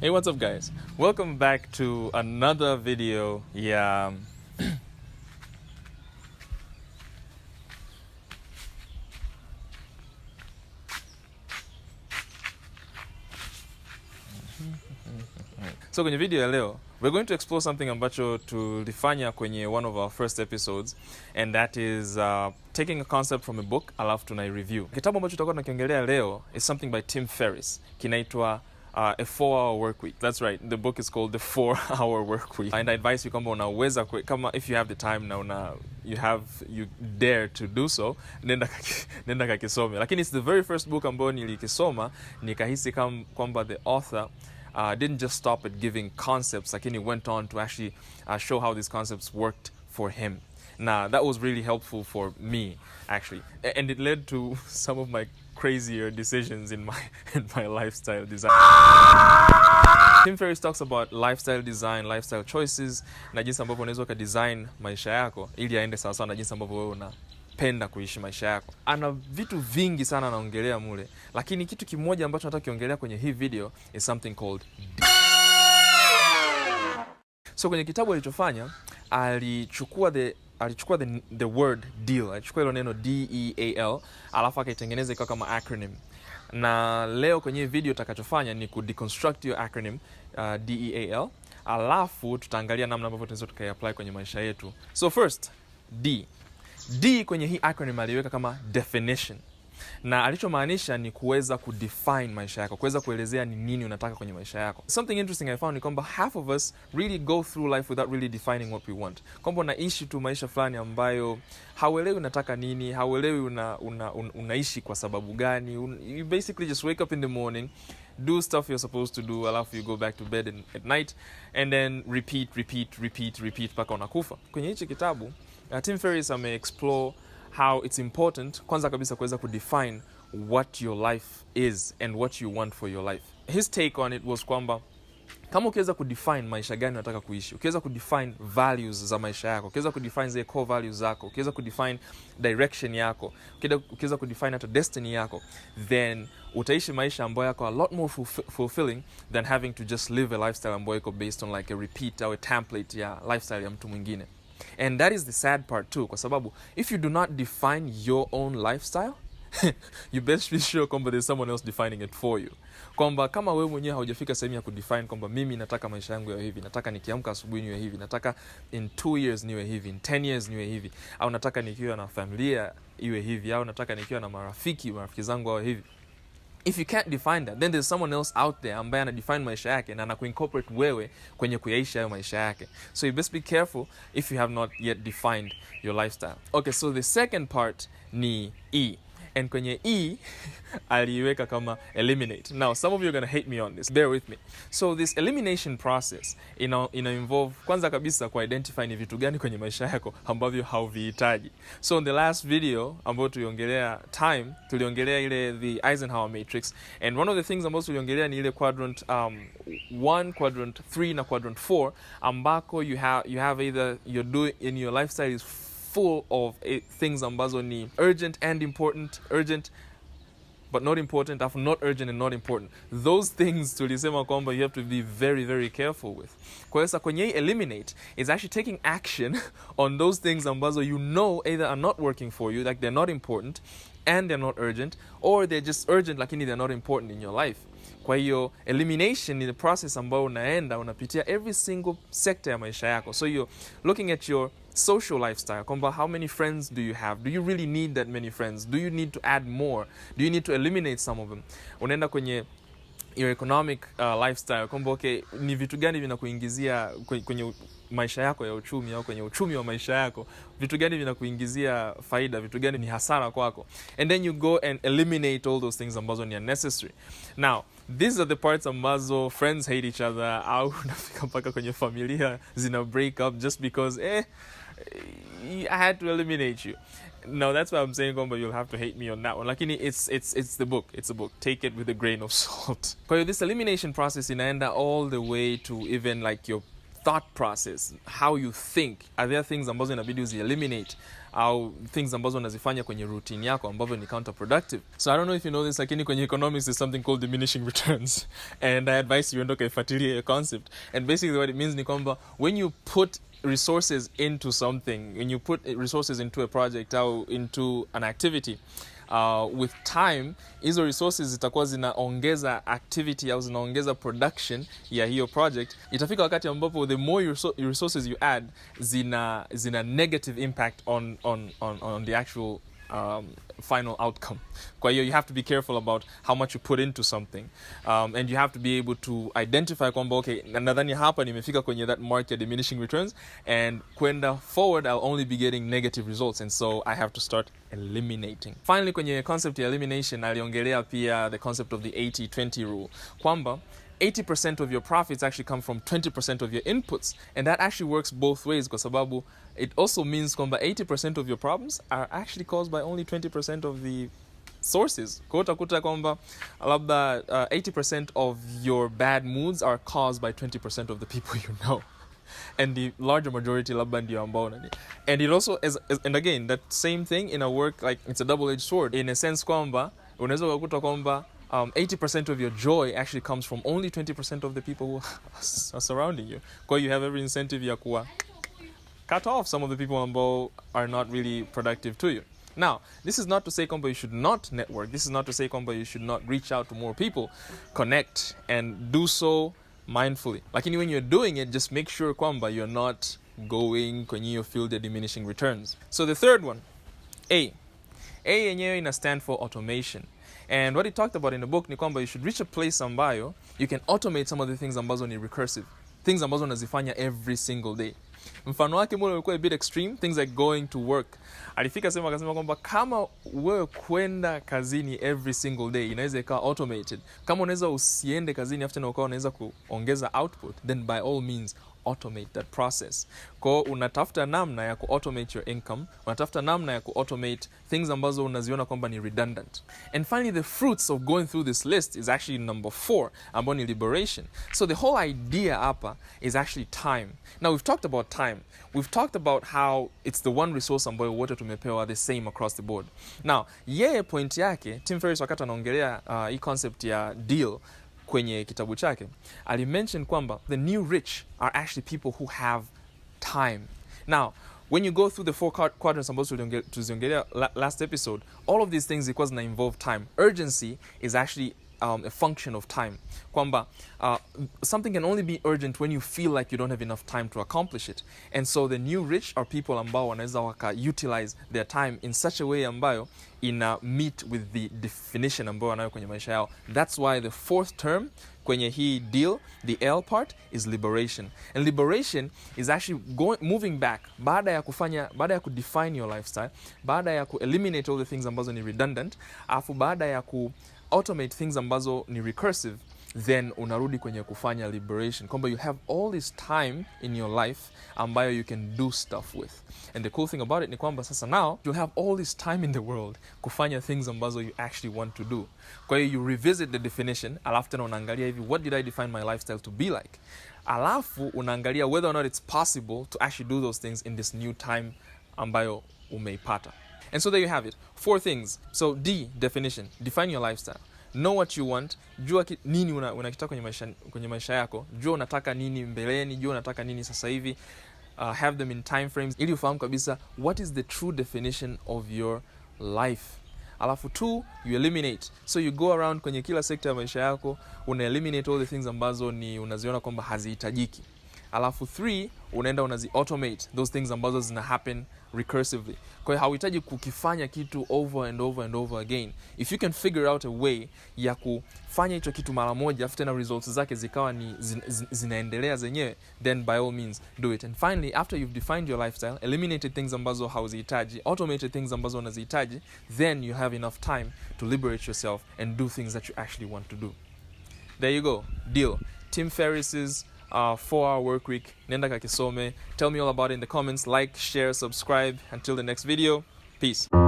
Hey, what's up guys? Welcome back to another video. Yeah. So kwenye video ya leo, we're going to explore something ambacho tulifanya kwenye one of our first episodes, and that is taking a concept from a book alafu tunai review. Kitabu ambacho tutakuwa tunakiongelea leo is something by Ferris. Kinaitwa a 4-hour work week. That's right. The book is called The 4-Hour Work Week. And I advise you kwamba unaweza kama if you have the time na you dare to do so, nenda kakisome. Lakini it's the very first book ambayo nilikisoma nikahisi kwamba the author didn't just stop at giving concepts, lakini went on to actually show how these concepts worked for him. Now, that was really helpful for me, actually. And it led to some of my crazier decisions in my lifestyle design. Ferris talks about lifestyle design, lifestyle choices, na jinsi ambavyo unaweza ukadesign maisha yako ili yaende sawa sawa na jinsi ambavyo wewe unapenda kuishi maisha yako. Ana vitu vingi sana anaongelea mule, lakini kitu kimoja ambacho nataka kiongelea kwenye hii video is something called deal. So kwenye kitabu alichofanya, alichukua the word deal, alichukua hilo neno D-E-A-L, alafu akaitengeneza ikawa kama acronym. Na leo kwenye video takachofanya ni kudeconstruct your acronym D-E-A-L, alafu tutaangalia namna ambavyo tunaweza tukaiapply kwenye maisha yetu. So first, D kwenye hii acronym aliweka kama definition. Na alichomaanisha ni kuweza kudefine maisha yako, kuweza kuelezea ni nini unataka kwenye maisha yako. Something interesting I found ni kwamba half of us really go through life without really defining what we want. Kwamba unaishi tu maisha fulani ambayo hauelewi unataka nini, hauelewi unaishi kwa sababu gani. You basically just wake up in the morning, do stuff you're supposed to do, alafu you go back to bed at night, and then repeat paka unakufa. Kwenye hichi kitabu, Ferris ame-explore how it's important kwanza kabisa kuweza kudefine what your life is and what you want for your life. His take on it was kwamba kama ukiweza kudefine maisha gani unataka kuishi, ukiweza kudefine values za maisha yako, ukiweza kudefine zile core values zako, ukiweza kudefine direction yako, ukiweza kudefine hata destiny yako, then utaishi maisha ambayo yako a lot more fulfilling than having to just live a lifestyle ambayo iko based on like a repeat or a template ya lifestyle ya mtu mwingine. And that is the sad part too, kwa sababu if you do not define your own lifestyle, you best be sure kwamba there's someone else defining it for you. Kwamba kama wewe mwenyewe haujafika sehemu ya kudefine kwamba mimi nataka maisha yangu yawe hivi, nataka nikiamka asubuhi niwe hivi, nataka in 2 years niwe hivi, in 10 years niwe hivi, au nataka nikiwa na familia iwe hivi, au nataka nikiwa na marafiki zangu wawe hivi. If you can't define that, then there's someone else out there ambaye ana define maisha yake na anakuincorporate wewe kwenye kuyaisha hayo maisha yake. So you best be careful if you have not yet defined your lifestyle. Okay, so the second part ni E. And kwenye E, aliweka kama eliminate. Now, some of you are going to hate me on this. Bear with me. So this elimination process ina involve kwanza kabisa ku identify ni vitu gani kwenye maisha yako ambavyo hauvihitaji. So in the last video ambayo tuliongelea time, tuliongelea ile the Eisenhower matrix, and one of the things ambazo tuliongelea ni ile quadrant 1, quadrant 3 na quadrant 4 ambako you have either you're doing in your lifestyle is full of things ambazo ni urgent and important, urgent but not important, after not urgent and not important. Those things tulisema kwamba you have to be very, very careful with. Kwa hiyo kwenye eliminate is actually taking action on those things ambazo you know either are not working for you, like they're not important and they're not urgent, or they're just urgent lakini they're not important in your life. Kwa hiyo elimination ni the process ambao unapitia every single sector ya maisha yako. So you're looking at your social lifestyle, kwamba how many friends do you have? Do you really need that many friends? Do you need to add more? Do you need to eliminate some of them? Unaenda kwenye your economic lifestyle, kwamba okay, ni vitu gani vinakuingizia kwenye maisha yako ya uchumi au kwenye uchumi wa maisha yako, vitu gani vinakuingizia faida, vitu gani ni hasara kwako, and then you go and eliminate all those things ambazo ni unnecessary. Now, these are the parts ambazo friends hate each other, au unafika mpaka kwenye familia zina break up just because I had to eliminate you. No, that's why I'm saying kwamba you'll have to hate me on that one. Lakini it's the book. It's a book. Take it with a grain of salt. Kwa hiyo this elimination process inaenda all the way to even like your thought process, how you think. Are there things ambazo inabidi uzi eliminate au things ambazo unazifanya kwenye routine yako ambavyo ni counterproductive? So I don't know if you know this, lakini kwenye economics is something called diminishing returns, and I advise you endo kaifuatilie a concept. And basically what it means ni kwamba when you put resources into something, when you put resources into a project or into an activity, with time hizo resources zitakuwa zinaongeza activity au zinaongeza production ya hiyo project. Itafika wakati ambapo the more resources you add zina negative impact on the actual final outcome. Kwa hiyo you have to be careful about how much you put into something, and you have to be able to identify kwamba okay, nadhani hapa nimefika kwenye that mark ya diminishing returns, and kwenda forward I'll only be getting negative results, and so I have to start eliminating. Finally, kwenye concept ya elimination aliongelea pia the concept of the 80-20 rule, kwamba 80% of your profits actually come from 20% of your inputs, and that actually works both ways, kwa sababu it also means kwamba 80% of your problems are actually caused by only 20% of the sources. Kwa utakuta kwamba labda 80% of your bad moods are caused by 20% of the people you know, and the larger majority labda ndio ambao nani. And it also and again, that same thing in a work, like it's a double-edged sword in a sense kwamba unaweza kukuta kwamba 80% of your joy actually comes from only 20% of the people who are surrounding you. Kwa you have every incentive ya kuwa cut off some of the people ambao are not really productive to you. Now, this is not to say kwamba you should not network. This is not to say kwamba you should not reach out to more people, connect, and do so mindfully. Lakini when you're doing it, just make sure kwamba you're not going kwenye hiyo field of diminishing returns. So the third one, A yenyewe ina stand for automation. And what he talked about in the book ni kwamba you should reach a place ambayo you can automate some of the things ambazo ni recursive, things ambazo unazifanya every single day. Mfano wake mbona ulikuwa a bit extreme, things like going to work. Akasema kwamba kama wewe kwenda kazini every single day inaweza ikawa automated. Kama unaweza usiende kazini after na ukawa unaweza kuongeza output, then by all means automate that process. Kwa unatafuta namna ya ku-automate your income, unatafuta namna ya ku-automate things ambazo unaziona kwamba ni redundant. And finally, the fruits of going through this list is actually number 4, ambayo ni liberation. So the whole idea hapa is actually time. Now we've talked about time. We've talked about how it's the one resource ambayo wote tumepewa the same across the board. Now, yeye point yake, Tim Ferris wakati anaongelea hii concept ya deal kwenye kitabu chake, alimention kwamba the new rich are actually people who have time. Now, when you go through the 4 quadrants ambazo tuliziongelea last episode, all of these things zilikuwa zina involve time. Urgency is actually a function of time. Kwamba something can only be urgent when you feel like you don't have enough time to accomplish it. And so the new rich are people ambao wanaweza waka utilize their time in such a way ambayo ina meet with the definition ambayo wanayo kwenye maisha yao. That's why the 4th term kwenye hii deal, the L part, is liberation. And liberation is actually moving back, baada ya kudefine your lifestyle, baada ya ku-eliminate all the things ambazo ni redundant, afu baada ya automate things ambazo ni recursive, then unarudi kwenye kufanya liberation, kwamba you have all this time in your life ambayo you can do stuff with. And the cool thing about it ni kwamba sasa now you have all this time in the world kufanya things ambazo you actually want to do. Kwa hiyo you revisit the definition, alafu tena unaangalia hivi, what did I define my lifestyle to be like? Alafu unaangalia whether or not it's possible to actually do those things in this new time ambayo umeipata. And so there you have it, 4 things. So D, definition, define your lifestyle. Know what you want, jua nini unakitaka kwenye maisha yako, jua unataka nini mbeleni, jua unataka nini sasa hivi, have them in time frames, ili ufahamu kabisa what is the true definition of your life. Alafu 2, you eliminate. So you go around kwenye kila sekta ya maisha yako, una-eliminate all the things ambazo ni unaziona kwamba hazihitajiki. Alafu 3, unaenda unazi-automate those things ambazo zina happen recursively. Kwa hiyo hauhitaji kukifanya kitu over and over and over again. If you can figure out a way ya kufanya hicho kitu mara moja afu tena results zake zikawa ni zinaendelea zenyewe, then by all means do it. And finally, after you've defined your lifestyle, eliminated things ambazo hauzihitaji, automated things ambazo unazihitaji, then you have enough time to liberate yourself and do things that you actually want to do. There you go. Deal. Tim Ferris's 4-hour work week. Nenda kakisome. Tell me all about it in the comments. Like, share, subscribe. Until the next video. Peace.